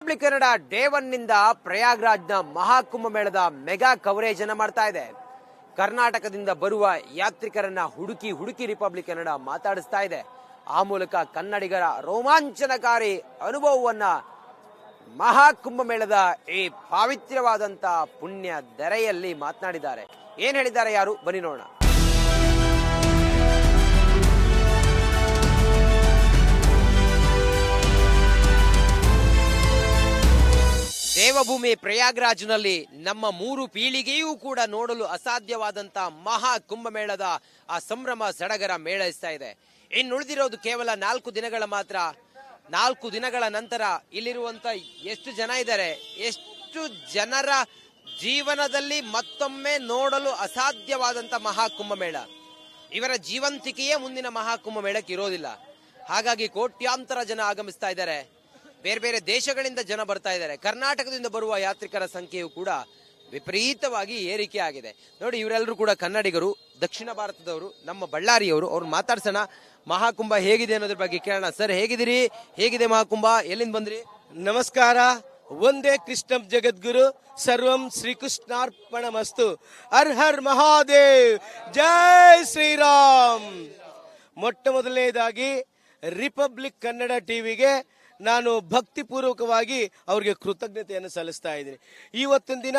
Republic Kannada day 1 ನಿಂದ ಪ್ರಯಾಗ್ರಾಜ್ನ ಮಹಾಕುಂಭ ಮೇಳದ mega coverage ಅನ್ನ ಮಾಡ್ತಾ ಇದೆ. ಕರ್ನಾಟಕದಿಂದ ಬರುವ ಯಾತ್ರಿಕರನ್ನ ಹುಡುಕಿ ಹುಡುಕಿ ರಿಪಬ್ಲಿಕ್ ಕನ್ನಡ ಮಾತಾಡಿಸ್ತಾ ಇದೆ. ಆ ಮೂಲಕ ಕನ್ನಡಿಗರ ರೋಮಾಂಚನಕಾರಿ ಅನುಭವವನ್ನ ಮಹಾಕುಂಭ ಮೇಳದ ಈ ಪಾವಿತ್ರ್ಯವಾದಂತ ಪುಣ್ಯ ಧರೆಯಲ್ಲಿ ಮಾತನಾಡಿದ್ದಾರೆ. ಏನ್ ಹೇಳಿದ್ದಾರೆ ಯಾರು, ಬನ್ನಿ ನೋಡೋಣ. ದೇವಭೂಮಿ ಪ್ರಯಾಗ್ರಾಜ್ನಲ್ಲಿ ನಮ್ಮ 3 ಪೀಳಿಗೆಯೂ ಕೂಡ ನೋಡಲು ಅಸಾಧ್ಯವಾದಂತ ಮಹಾ ಕುಂಭಮೇಳದ ಆ ಸಂಭ್ರಮ ಸಡಗರ ಮೇಳೈಸ್ತಾ ಇದೆ. ಇನ್ನು ಉಳಿದಿರೋದು ಕೇವಲ 4 ದಿನಗಳ ಮಾತ್ರ. 4 ದಿನಗಳ ನಂತರ ಇಲ್ಲಿರುವಂತ ಎಷ್ಟು ಜನ ಇದ್ದಾರೆ, ಎಷ್ಟು ಜನರ ಜೀವನದಲ್ಲಿ ಮತ್ತೊಮ್ಮೆ ನೋಡಲು ಅಸಾಧ್ಯವಾದಂತ ಮಹಾ ಕುಂಭಮೇಳ. ಇವರ ಜೀವಂತಿಕೆಯೇ ಮುಂದಿನ ಮಹಾ ಕುಂಭಮೇಳಕ್ಕೆ ಇರೋದಿಲ್ಲ. ಹಾಗಾಗಿ ಕೋಟ್ಯಾಂತರ ಜನ ಆಗಮಿಸ್ತಾ ಇದ್ದಾರೆ. ಬೇರೆ ಬೇರೆ ದೇಶಗಳಿಂದ ಜನ ಬರ್ತಾ ಇದ್ದಾರೆ. ಕರ್ನಾಟಕದಿಂದ ಬರುವ ಯಾತ್ರಿಕರ ಸಂಖ್ಯೆಯು ಕೂಡ ವಿಪರೀತವಾಗಿ ಏರಿಕೆ ಆಗಿದೆ. ನೋಡಿ, ಇವರೆಲ್ಲರೂ ಕೂಡ ಕನ್ನಡಿಗರು, ದಕ್ಷಿಣ ಭಾರತದವರು, ನಮ್ಮ ಬಳ್ಳಾರಿಯವರು. ಅವ್ರು ಮಾತಾಡ್ಸೋಣ. ಮಹಾಕುಂಭ ಹೇಗಿದೆ ಅನ್ನೋದ್ರ ಬಗ್ಗೆ ಕೇಳೋಣ. ಸರ್, ಹೇಗಿದ್ದೀರಿ? ಹೇಗಿದೆ ಮಹಾಕುಂಭ? ಎಲ್ಲಿಂದ ಬಂದ್ರಿ? ನಮಸ್ಕಾರ. ಒಂದೇ ಕೃಷ್ಣಂ ಜಗದ್ಗುರು, ಸರ್ವಂ ಶ್ರೀಕೃಷ್ಣಾರ್ಪಣಮಸ್ತು. ಹರ್ ಹರ್ ಮಹಾದೇವ್, ಜೈ ಶ್ರೀರಾಮ್. ಮೊಟ್ಟ ಮೊದಲನೇದಾಗಿ ರಿಪಬ್ಲಿಕ್ ಕನ್ನಡ ಟಿವಿಗೆ ನಾನು ಭಕ್ತಿಪೂರ್ವಕವಾಗಿ ಅವ್ರಿಗೆ ಕೃತಜ್ಞತೆಯನ್ನು ಸಲ್ಲಿಸ್ತಾ ಇದ್ದೀನಿ. ಇವತ್ತಿನ ದಿನ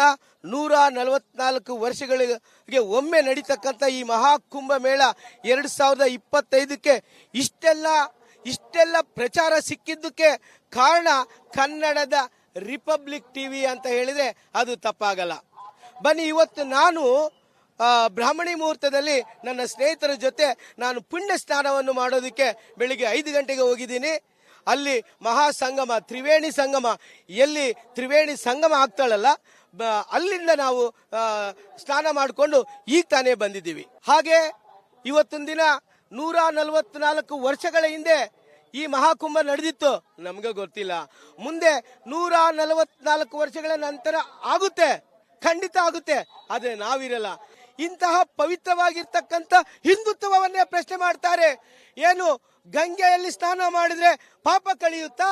144 ವರ್ಷಗಳಿಗೆ ಒಮ್ಮೆ ನಡೀತಕ್ಕಂಥ ಈ ಮಹಾಕುಂಭ ಮೇಳ 2025ಕ್ಕೆ ಇಷ್ಟೆಲ್ಲ ಪ್ರಚಾರ ಸಿಕ್ಕಿದ್ದಕ್ಕೆ ಕಾರಣ ಕನ್ನಡದ ರಿಪಬ್ಲಿಕ್ ಟಿವಿ ಅಂತ ಹೇಳಿದ್ರೆ ಅದು ತಪ್ಪಾಗಲ್ಲ. ಬನ್ನಿ, ಇವತ್ತು ನಾನು ಬ್ರಾಹ್ಮಣಿ ಮುಹೂರ್ತದಲ್ಲಿ ನನ್ನ ಸ್ನೇಹಿತರ ಜೊತೆ ನಾನು ಪುಣ್ಯ ಸ್ನಾನವನ್ನು ಮಾಡೋದಕ್ಕೆ ಬೆಳಿಗ್ಗೆ 5 ಗಂಟೆಗೆ ಹೋಗಿದ್ದೀನಿ. ಅಲ್ಲಿ ಮಹಾಸಂಗಮ, ತ್ರಿವೇಣಿ ಸಂಗಮ, ಎಲ್ಲಿ ತ್ರಿವೇಣಿ ಸಂಗಮ ಆಗ್ತಾಳಲ್ಲ, ಅಲ್ಲಿಂದ ನಾವು ಸ್ನಾನ ಮಾಡಿಕೊಂಡು ಈಗ ತಾನೇ ಬಂದಿದ್ದೀವಿ. ಹಾಗೆ ಇವತ್ತಿನ ದಿನ 144 ವರ್ಷಗಳ ಹಿಂದೆ ಈ ಮಹಾಕುಂಭ ನಡೆದಿತ್ತು, ನಮ್ಗೆ ಗೊತ್ತಿಲ್ಲ. ಮುಂದೆ 144 ವರ್ಷಗಳ ನಂತರ ಆಗುತ್ತೆ, ಖಂಡಿತ ಆಗುತ್ತೆ, ಆದ್ರೆ ನಾವಿರಲ್ಲ. ಇಂತಹ ಪವಿತ್ರವಾಗಿರ್ತಕ್ಕಂಥ ಹಿಂದುತ್ವವನ್ನೇ ಪ್ರಶ್ನೆ ಮಾಡ್ತಾರೆ. ಏನು, ಗಂಗೆಯಲ್ಲಿ ಸ್ನಾನ ಮಾಡಿದ್ರೆ ಪಾಪ ಕಳೆಯುತ್ತಾ?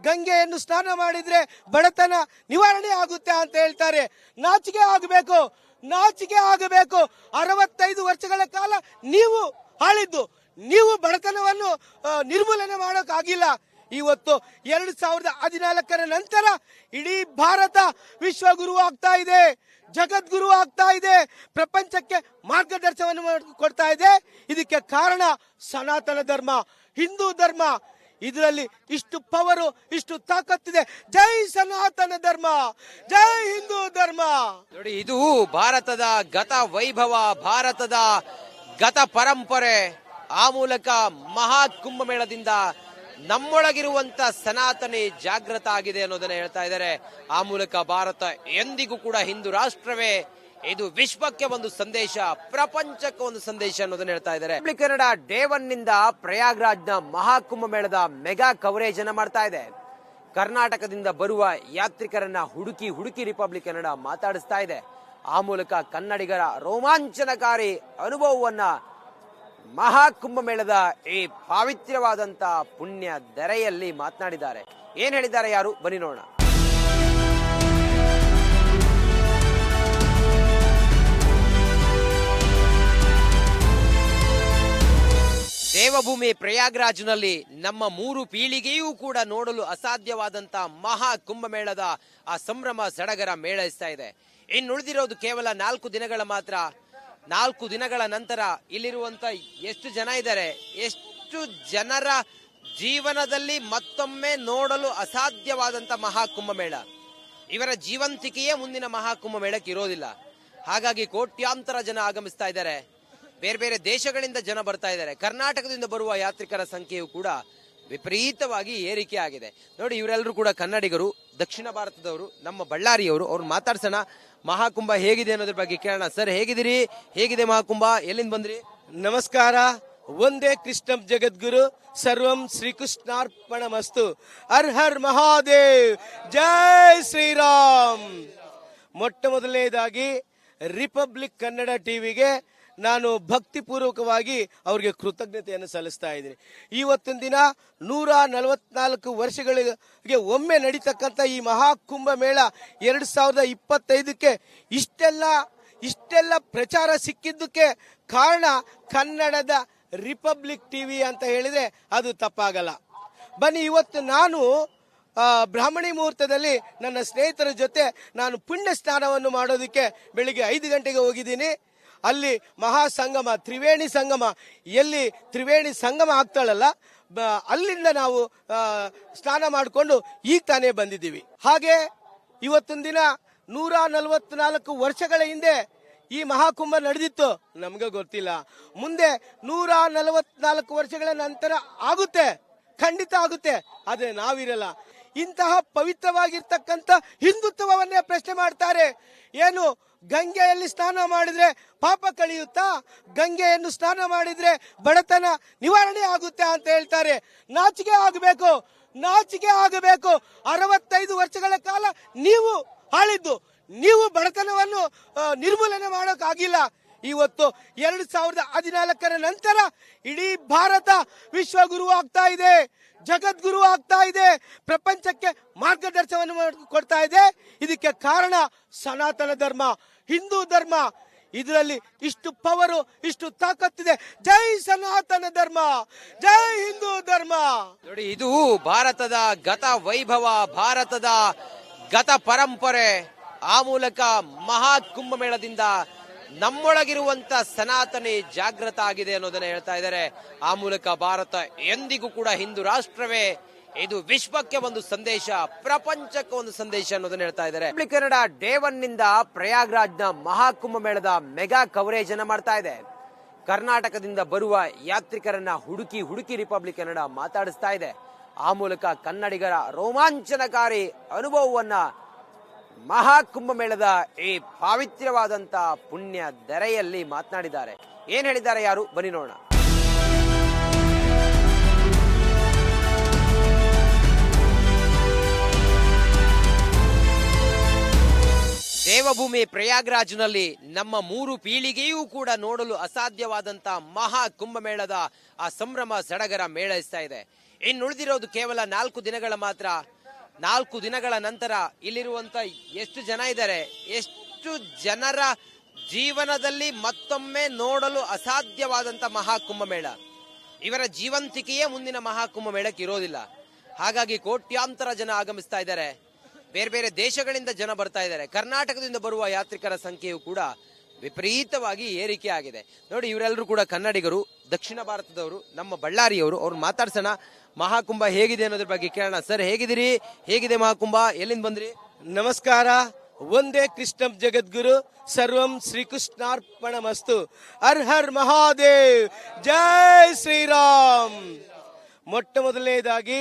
ಗಂಗೆಯನ್ನು ಸ್ನಾನ ಮಾಡಿದ್ರೆ ಬಡತನ ನಿವಾರಣೆ ಆಗುತ್ತೆ ಅಂತ ಹೇಳ್ತಾರೆ. ನಾಚಿಕೆ ಆಗಬೇಕು, ನಾಚಿಕೆ ಆಗಬೇಕು. 65 ವರ್ಷಗಳ ಕಾಲ ನೀವು ಆಳಿದ್ದು, ನೀವು ಬಡತನವನ್ನು ನಿರ್ಮೂಲನೆ ಮಾಡೋಕ್ಕಾಗಿಲ್ಲ. ಇವತ್ತು 2014 ನಂತರ ಇಡೀ ಭಾರತ ವಿಶ್ವಗುರು ಆಗ್ತಾ ಇದೆ, ಜಗದ್ಗುರು ಆಗ್ತಾ ಇದೆ, ಪ್ರಪಂಚಕ್ಕೆ ಮಾರ್ಗದರ್ಶನವನ್ನು ಕೊಡ್ತಾ ಇದೆ. ಇದಕ್ಕೆ ಕಾರಣ ಸನಾತನ ಧರ್ಮ, ಹಿಂದೂ ಧರ್ಮ. ಇದರಲ್ಲಿ ಇಷ್ಟು ಪವರು, ಇಷ್ಟು ತಾಕತ್ತಿದೆ. ಜೈ ಸನಾತನ ಧರ್ಮ, ಜೈ ಹಿಂದೂ ಧರ್ಮ. ನೋಡಿ, ಇದು ಭಾರತದ ಗತ ವೈಭವ, ಭಾರತದ ಗತ ಪರಂಪರೆ. ಆ ಮೂಲಕ ಮಹಾ ಕುಂಭಮೇಳದಿಂದ ನಮ್ಮೊಳಗಿರುವಂತ ಸನಾತನಿ ಜಾಗೃತ ಆಗಿದೆ ಅನ್ನೋದನ್ನ ಹೇಳ್ತಾ ಇದ್ದಾರೆ. ಆ ಮೂಲಕ ಭಾರತ ಎಂದಿಗೂ ಕೂಡ ಹಿಂದೂ ರಾಷ್ಟ್ರವೇ. ಇದು ವಿಶ್ವಕ್ಕೆ ಒಂದು ಸಂದೇಶ, ಪ್ರಪಂಚಕ್ಕೆ ಒಂದು ಸಂದೇಶ ಅನ್ನೋದನ್ನ ಹೇಳ್ತಾ ಇದ್ದಾರೆ. ರಿಪಬ್ಲಿಕ್ ಕನ್ನಡ ಡೇ 1 ನಿಂದ ಪ್ರಯಾಗ್ರಾಜ್ನ ಮಹಾಕುಂಭ ಮೇಳದ ಮೆಗಾ ಕವರೇಜ್ ಅನ್ನ ಮಾಡ್ತಾ ಇದೆ. ಕರ್ನಾಟಕದಿಂದ ಬರುವ ಯಾತ್ರಿಕರನ್ನ ಹುಡುಕಿ ಹುಡುಕಿ ರಿಪಬ್ಲಿಕ್ ಕನ್ನಡ ಮಾತಾಡಿಸ್ತಾ ಇದೆ. ಆ ಮೂಲಕ ಕನ್ನಡಿಗರ ರೋಮಾಂಚನಕಾರಿ ಅನುಭವವನ್ನ ಮಹಾಕುಂಭ ಮೇಳದ ಈ ಪಾವಿತ್ರ್ಯವಾದಂತ ಪುಣ್ಯ ಧರೆಯಲ್ಲಿ ಮಾತನಾಡಿದ್ದಾರೆ. ಏನ್ ಹೇಳಿದ್ದಾರೆ ಯಾರು, ಬನ್ನಿ ನೋಡೋಣ. ದೇವಭೂಮಿ ಪ್ರಯಾಗ್ರಾಜ್ನಲ್ಲಿ ನಮ್ಮ 3 ಪೀಳಿಗೆಯೂ ಕೂಡ ನೋಡಲು ಅಸಾಧ್ಯವಾದಂತ ಮಹಾ ಕುಂಭಮೇಳದ ಆ ಸಂಭ್ರಮ ಸಡಗರ ಮೇಳೈಸ್ತಾ ಇದೆ. ಇನ್ನು ಉಳಿದಿರೋದು ಕೇವಲ 4 ದಿನಗಳ ಮಾತ್ರ. 4 ದಿನಗಳ ನಂತರ ಇಲ್ಲಿರುವಂತ ಎಷ್ಟು ಜನ ಇದ್ದಾರೆ, ಎಷ್ಟು ಜನರ ಜೀವನದಲ್ಲಿ ಮತ್ತೊಮ್ಮೆ ನೋಡಲು ಅಸಾಧ್ಯವಾದಂತ ಮಹಾ ಕುಂಭಮೇಳ. ಇವರ ಜೀವಂತಿಕೆಯೇ ಮುಂದಿನ ಮಹಾ ಕುಂಭಮೇಳಕ್ಕೆ ಇರೋದಿಲ್ಲ. ಹಾಗಾಗಿ ಕೋಟ್ಯಾಂತರ ಜನ ಆಗಮಿಸ್ತಾ ಇದ್ದಾರೆ. ಬೇರೆ ಬೇರೆ ದೇಶಗಳಿಂದ ಜನ ಬರ್ತಾ ಇದ್ದಾರೆ. ಕರ್ನಾಟಕದಿಂದ ಬರುವ ಯಾತ್ರಿಕರ ಸಂಖ್ಯೆಯು ಕೂಡ ವಿಪರೀತವಾಗಿ ಏರಿಕೆ ಆಗಿದೆ. ನೋಡಿ, ಇವರೆಲ್ಲರೂ ಕೂಡ ಕನ್ನಡಿಗರು, ದಕ್ಷಿಣ ಭಾರತದವರು, ನಮ್ಮ ಬಳ್ಳಾರಿಯವರು. ಅವ್ರು ಮಾತಾಡ್ಸೋಣ. ಮಹಾಕುಂಭ ಹೇಗಿದೆ ಅನ್ನೋದ್ರ ಬಗ್ಗೆ ಕೇಳೋಣ. ಸರ್, ಹೇಗಿದ್ದೀರಿ? ಹೇಗಿದೆ ಮಹಾಕುಂಭ? ಎಲ್ಲಿಂದ ಬಂದ್ರಿ? ನಮಸ್ಕಾರ. ಒಂದೇ ಕೃಷ್ಣಂ ಜಗದ್ಗುರು, ಸರ್ವಂ ಶ್ರೀಕೃಷ್ಣಾರ್ಪಣಮಸ್ತು. ಹರ್ ಹರ್ ಮಹಾದೇವ್, ಜೈ ಶ್ರೀರಾಮ್. ಮೊಟ್ಟ ಮೊದಲನೇದಾಗಿ ರಿಪಬ್ಲಿಕ್ ಕನ್ನಡ ಟಿವಿಗೆ ನಾನು ಭಕ್ತಿಪೂರ್ವಕವಾಗಿ ಅವ್ರಿಗೆ ಕೃತಜ್ಞತೆಯನ್ನು ಸಲ್ಲಿಸ್ತಾ ಇದ್ದೀನಿ. ಇವತ್ತಿನ ದಿನ 144 ವರ್ಷಗಳಿಗೆ ಒಮ್ಮೆ ನಡೀತಕ್ಕಂಥ ಈ ಮಹಾಕುಂಭ ಮೇಳ 2025ಕ್ಕೆ ಇಷ್ಟೆಲ್ಲ ಪ್ರಚಾರ ಸಿಕ್ಕಿದ್ದಕ್ಕೆ ಕಾರಣ ಕನ್ನಡದ ರಿಪಬ್ಲಿಕ್ ಟಿವಿ ಅಂತ ಹೇಳಿದ್ರೆ ಅದು ತಪ್ಪಾಗಲ್ಲ. ಬನ್ನಿ, ಇವತ್ತು ನಾನು ಬ್ರಾಹ್ಮಣಿ ಮುಹೂರ್ತದಲ್ಲಿ ನನ್ನ ಸ್ನೇಹಿತರ ಜೊತೆ ನಾನು ಪುಣ್ಯ ಸ್ನಾನವನ್ನು ಮಾಡೋದಕ್ಕೆ ಬೆಳಿಗ್ಗೆ 5 ಗಂಟೆಗೆ ಹೋಗಿದ್ದೀನಿ. ಅಲ್ಲಿ ಮಹಾಸಂಗಮ, ತ್ರಿವೇಣಿ ಸಂಗಮ, ಎಲ್ಲಿ ತ್ರಿವೇಣಿ ಸಂಗಮ ಆಗ್ತಾಳಲ್ಲ, ಅಲ್ಲಿಂದ ನಾವು ಸ್ನಾನ ಮಾಡಿಕೊಂಡು ಈಗ ತಾನೇ ಬಂದಿದ್ದೀವಿ. ಹಾಗೆ ಇವತ್ತಿನ ದಿನ 144 ವರ್ಷಗಳ ಹಿಂದೆ ಈ ಮಹಾಕುಂಭ ನಡೆದಿತ್ತು, ನಮ್ಗೆ ಗೊತ್ತಿಲ್ಲ. ಮುಂದೆ 144 ವರ್ಷಗಳ ನಂತರ ಆಗುತ್ತೆ, ಖಂಡಿತ ಆಗುತ್ತೆ, ಆದ್ರೆ ನಾವಿರಲ್ಲ. ಇಂತಹ ಪವಿತ್ರವಾಗಿರ್ತಕ್ಕಂಥ ಹಿಂದುತ್ವವನ್ನೇ ಪ್ರಶ್ನೆ ಮಾಡ್ತಾರೆ. ಏನು, ಗಂಗೆಯಲ್ಲಿ ಸ್ನಾನ ಮಾಡಿದ್ರೆ ಪಾಪ ಕಳೆಯುತ್ತಾ, ಗಂಗೆಯನ್ನು ಸ್ನಾನ ಮಾಡಿದ್ರೆ ಬಡತನ ನಿವಾರಣೆ ಆಗುತ್ತೆ ಅಂತ ಹೇಳ್ತಾರೆ. ನಾಚಿಕೆ ಆಗಬೇಕು, ನಾಚಿಕೆ ಆಗಬೇಕು. 65 ವರ್ಷಗಳ ಕಾಲ ನೀವು ಆಳಿದ್ದು, ನೀವು ಬಡತನವನ್ನು ನಿರ್ಮೂಲನೆ ಮಾಡೋಕ್ಕಾಗಿಲ್ಲ. ಇವತ್ತು 2014 ನಂತರ ಇಡೀ ಭಾರತ ವಿಶ್ವಗುರು ಆಗ್ತಾ ಇದೆ, ಜಗದ್ಗುರು ಆಗ್ತಾ ಇದೆ, ಪ್ರಪಂಚಕ್ಕೆ ಮಾರ್ಗದರ್ಶನವನ್ನು ಕೊಡ್ತಾ ಇದೆ. ಇದಕ್ಕೆ ಕಾರಣ ಸನಾತನ ಧರ್ಮ, ಹಿಂದೂ ಧರ್ಮ. ಇದರಲ್ಲಿ ಇಷ್ಟು ಪವರು, ಇಷ್ಟು ತಾಕತ್ತಿದೆ. ಜೈ ಸನಾತನ ಧರ್ಮ, ಜೈ ಹಿಂದೂ ಧರ್ಮ. ನೋಡಿ, ಇದು ಭಾರತದ ಗತ ವೈಭವ, ಭಾರತದ ಗತ ಪರಂಪರೆ. ಆ ಮೂಲಕ ಮಹಾಕುಂಭ ಮೇಳದಿಂದ ನಮ್ಮೊಳಗಿರುವಂತ ಸನಾತನಿ ಜಾಗೃತ ಆಗಿದೆ ಅನ್ನೋದನ್ನ ಹೇಳ್ತಾ ಇದ್ದಾರೆ. ಆ ಮೂಲಕ ಭಾರತ ಎಂದಿಗೂ ಕೂಡ ಹಿಂದೂ ರಾಷ್ಟ್ರವೇ. ಇದು ವಿಶ್ವಕ್ಕೆ ಒಂದು ಸಂದೇಶ, ಪ್ರಪಂಚಕ್ಕೆ ಒಂದು ಸಂದೇಶ ಅನ್ನೋದನ್ನ ಹೇಳ್ತಾ ಇದ್ದಾರೆ. ಕನ್ನಡ ಡೇ 1 ನಿಂದ ಪ್ರಯಾಗ್ರಾಜ್ನ ಮಹಾಕುಂಭ ಮೇಳದ ಮೆಗಾ ಕವರೇಜ್ ಅನ್ನ ಮಾಡ್ತಾ ಇದೆ. ಕರ್ನಾಟಕದಿಂದ ಬರುವ ಯಾತ್ರಿಕರನ್ನ ಹುಡುಕಿ ರಿಪಬ್ಲಿಕ್ ಕನ್ನಡ ಮಾತಾಡಿಸ್ತಾ ಇದೆ. ಆ ಮೂಲಕ ಕನ್ನಡಿಗರ ರೋಮಾಂಚನಕಾರಿ ಅನುಭವವನ್ನ ಮಹಾಕುಂಭ ಮೇಳದ ಈ ಪಾವಿತ್ರ್ಯವಾದಂತ ಪುಣ್ಯ ಧರೆಯಲ್ಲಿ ಮಾತನಾಡಿದ್ದಾರೆ. ಏನ್ ಹೇಳಿದ್ದಾರೆ, ಯಾರು, ಬನ್ನಿ ನೋಡೋಣ. ದೇವಭೂಮಿ ಪ್ರಯಾಗ್ರಾಜ್ನಲ್ಲಿ ನಮ್ಮ 3 ಪೀಳಿಗೆಯೂ ಕೂಡ ನೋಡಲು ಅಸಾಧ್ಯವಾದಂತ ಮಹಾ ಕುಂಭಮೇಳದ ಆ ಸಂಭ್ರಮ ಸಡಗರ ಮೇಳೈಸ್ತಾ ಇದೆ. ಇನ್ನುಳಿದಿರೋದು ಕೇವಲ 4 ದಿನಗಳ ಮಾತ್ರ. 4 ದಿನಗಳ ನಂತರ ಇಲ್ಲಿರುವಂತ ಎಷ್ಟು ಜನ ಇದ್ದಾರೆ, ಎಷ್ಟು ಜನರ ಜೀವನದಲ್ಲಿ ಮತ್ತೊಮ್ಮೆ ನೋಡಲು ಅಸಾಧ್ಯವಾದಂತ ಮಹಾಕುಂಭಮೇಳ. ಇವರ ಜೀವಂತಿಕೆಯೇ ಮುಂದಿನ ಮಹಾಕುಂಭ ಮೇಳಕ್ಕೆ ಇರೋದಿಲ್ಲ. ಹಾಗಾಗಿ ಕೋಟ್ಯಾಂತರ ಜನ ಆಗಮಿಸ್ತಾ ಇದ್ದಾರೆ. ಬೇರೆ ಬೇರೆ ದೇಶಗಳಿಂದ ಜನ ಬರ್ತಾ ಇದ್ದಾರೆ. ಕರ್ನಾಟಕದಿಂದ ಬರುವ ಯಾತ್ರಿಕರ ಸಂಖ್ಯೆಯು ಕೂಡ ವಿಪರೀತವಾಗಿ ಏರಿಕೆ ಆಗಿದೆ. ನೋಡಿ, ಇವರೆಲ್ಲರೂ ಕೂಡ ಕನ್ನಡಿಗರು, ದಕ್ಷಿಣ ಭಾರತದವರು, ನಮ್ಮ ಬಳ್ಳಾರಿಯವರು. ಅವ್ರು ಮಾತಾಡ್ಸೋಣ. ಮಹಾಕುಂಭ ಹೇಗಿದೆ ಅನ್ನೋದ್ರ ಬಗ್ಗೆ ಕೇಳೋಣ. ಸರ್, ಹೇಗಿದ್ದೀರಿ? ಹೇಗಿದೆ ಮಹಾಕುಂಭ? ಎಲ್ಲಿಂದ ಬಂದ್ರಿ? ನಮಸ್ಕಾರ. ಒಂದೇ ಕೃಷ್ಣಂ ಜಗದ್ಗುರು, ಸರ್ವಂ ಶ್ರೀಕೃಷ್ಣಾರ್ಪಣಮಸ್ತು. ಹರ್ ಹರ್ ಮಹಾದೇವ್, ಜೈ ಶ್ರೀರಾಮ್. ಮೊಟ್ಟ ಮೊದಲನೇದಾಗಿ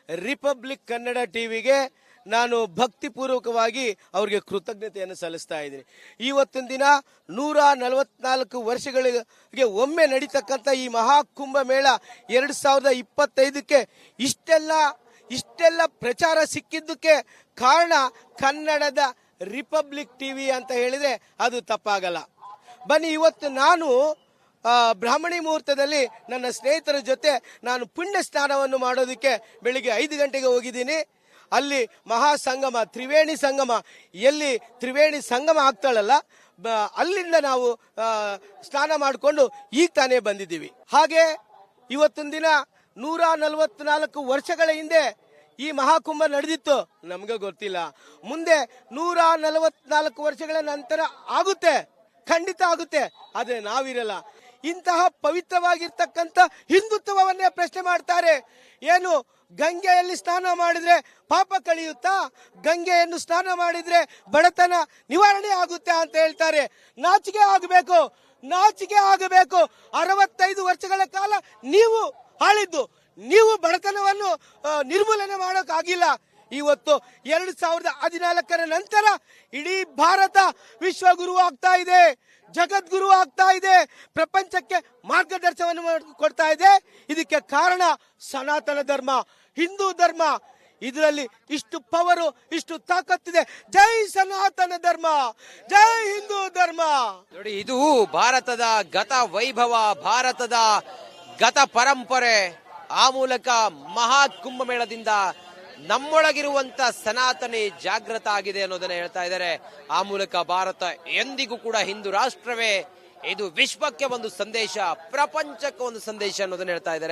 ರಿಪಬ್ಲಿಕ್ ಕನ್ನಡ ಟಿವಿಗೆ ನಾನು ಭಕ್ತಿಪೂರ್ವಕವಾಗಿ ಅವ್ರಿಗೆ ಕೃತಜ್ಞತೆಯನ್ನು ಸಲ್ಲಿಸ್ತಾ ಇದ್ದೀನಿ. ಇವತ್ತಿನ ದಿನ 144 ವರ್ಷಗಳಿಗೆ ಒಮ್ಮೆ ನಡೀತಕ್ಕಂಥ ಈ ಮಹಾಕುಂಭ ಮೇಳ 2025ಕ್ಕೆ ಇಷ್ಟೆಲ್ಲ ಪ್ರಚಾರ ಸಿಕ್ಕಿದ್ದಕ್ಕೆ ಕಾರಣ ಕನ್ನಡದ ರಿಪಬ್ಲಿಕ್ ಟಿವಿ ಅಂತ ಹೇಳಿದ್ರೆ ಅದು ತಪ್ಪಾಗಲ್ಲ. ಬನ್ನಿ, ಇವತ್ತು ನಾನು ಬ್ರಾಹ್ಮಣಿ ಮುಹೂರ್ತದಲ್ಲಿ ನನ್ನ ಸ್ನೇಹಿತರ ಜೊತೆ ನಾನು ಪುಣ್ಯ ಸ್ನಾನವನ್ನು ಮಾಡೋದಕ್ಕೆ ಬೆಳಿಗ್ಗೆ 5 ಗಂಟೆಗೆ ಹೋಗಿದ್ದೀನಿ. ಅಲ್ಲಿ ಮಹಾಸಂಗಮ, ತ್ರಿವೇಣಿ ಸಂಗಮ, ಎಲ್ಲಿ ತ್ರಿವೇಣಿ ಸಂಗಮ ಆಗ್ತಾಳಲ್ಲ, ಅಲ್ಲಿಂದ ನಾವು ಸ್ನಾನ ಮಾಡಿಕೊಂಡು ಈಗ ತಾನೇ ಬಂದಿದ್ದೀವಿ. ಹಾಗೆ ಇವತ್ತಿನ ದಿನ 144 ವರ್ಷಗಳ ಹಿಂದೆ ಈ ಮಹಾಕುಂಭ ನಡೆದಿತ್ತು, ನಮ್ಗೆ ಗೊತ್ತಿಲ್ಲ. ಮುಂದೆ 144 ವರ್ಷಗಳ ನಂತರ ಆಗುತ್ತೆ, ಖಂಡಿತ ಆಗುತ್ತೆ, ಆದ್ರೆ ನಾವಿರಲ್ಲ. ಇಂತಹ ಪವಿತ್ರವಾಗಿರ್ತಕ್ಕಂಥ ಹಿಂದುತ್ವವನ್ನೇ ಪ್ರಶ್ನೆ ಮಾಡ್ತಾರೆ. ಏನು, ಗಂಗೆಯಲ್ಲಿ ಸ್ನಾನ ಮಾಡಿದ್ರೆ ಪಾಪ ಕಳೆಯುತ್ತಾ, ಗಂಗೆಯನ್ನು ಸ್ನಾನ ಮಾಡಿದ್ರೆ ಬಡತನ ನಿವಾರಣೆ ಆಗುತ್ತೆ ಅಂತ ಹೇಳ್ತಾರೆ. ನಾಚಿಕೆ ಆಗಬೇಕು, ನಾಚಿಕೆ ಆಗಬೇಕು. 65 ವರ್ಷಗಳ ಕಾಲ ನೀವು ಆಳಿದ್ದು, ನೀವು ಬಡತನವನ್ನು ನಿರ್ಮೂಲನೆ ಮಾಡೋಕ್ಕಾಗಿಲ್ಲ. ಇವತ್ತು 2014 ನಂತರ ಇಡೀ ಭಾರತ ವಿಶ್ವಗುರು ಆಗ್ತಾ ಇದೆ, ಜಗದ್ಗುರು ಆಗ್ತಾ ಇದೆ, ಪ್ರಪಂಚಕ್ಕೆ ಮಾರ್ಗದರ್ಶನವನ್ನು ಕೊಡ್ತಾ ಇದೆ. ಇದಕ್ಕೆ ಕಾರಣ ಸನಾತನ ಧರ್ಮ, ಹಿಂದೂ ಧರ್ಮ. ಇದರಲ್ಲಿ ಇಷ್ಟು ಪವರು, ಇಷ್ಟು ತಾಕತ್ತಿದೆ. ಜೈ ಸನಾತನ ಧರ್ಮ, ಜೈ ಹಿಂದೂ ಧರ್ಮ. ನೋಡಿ, ಇದು ಭಾರತದ ಗತ ವೈಭವ, ಭಾರತದ ಗತ ಪರಂಪರೆ. ಆ ಮೂಲಕ ಮಹಾ ಕುಂಭಮೇಳದಿಂದ ನಮ್ಮೊಳಗಿರುವಂತ ಸನಾತನಿ ಜಾಗೃತ ಆಗಿದೆ ಅನ್ನೋದನ್ನ ಹೇಳ್ತಾ ಇದ್ದಾರೆ. ಆ ಮೂಲಕ ಭಾರತ ಎಂದಿಗೂ ಕೂಡ ಹಿಂದೂ ರಾಷ್ಟ್ರವೇ. ಇದು ವಿಶ್ವಕ್ಕೆ ಒಂದು ಸಂದೇಶ, ಪ್ರಪಂಚಕ್ಕೆ ಒಂದು ಸಂದೇಶ ಅನ್ನೋದನ್ನ ಹೇಳ್ತಾ ಇದ್ದಾರೆ.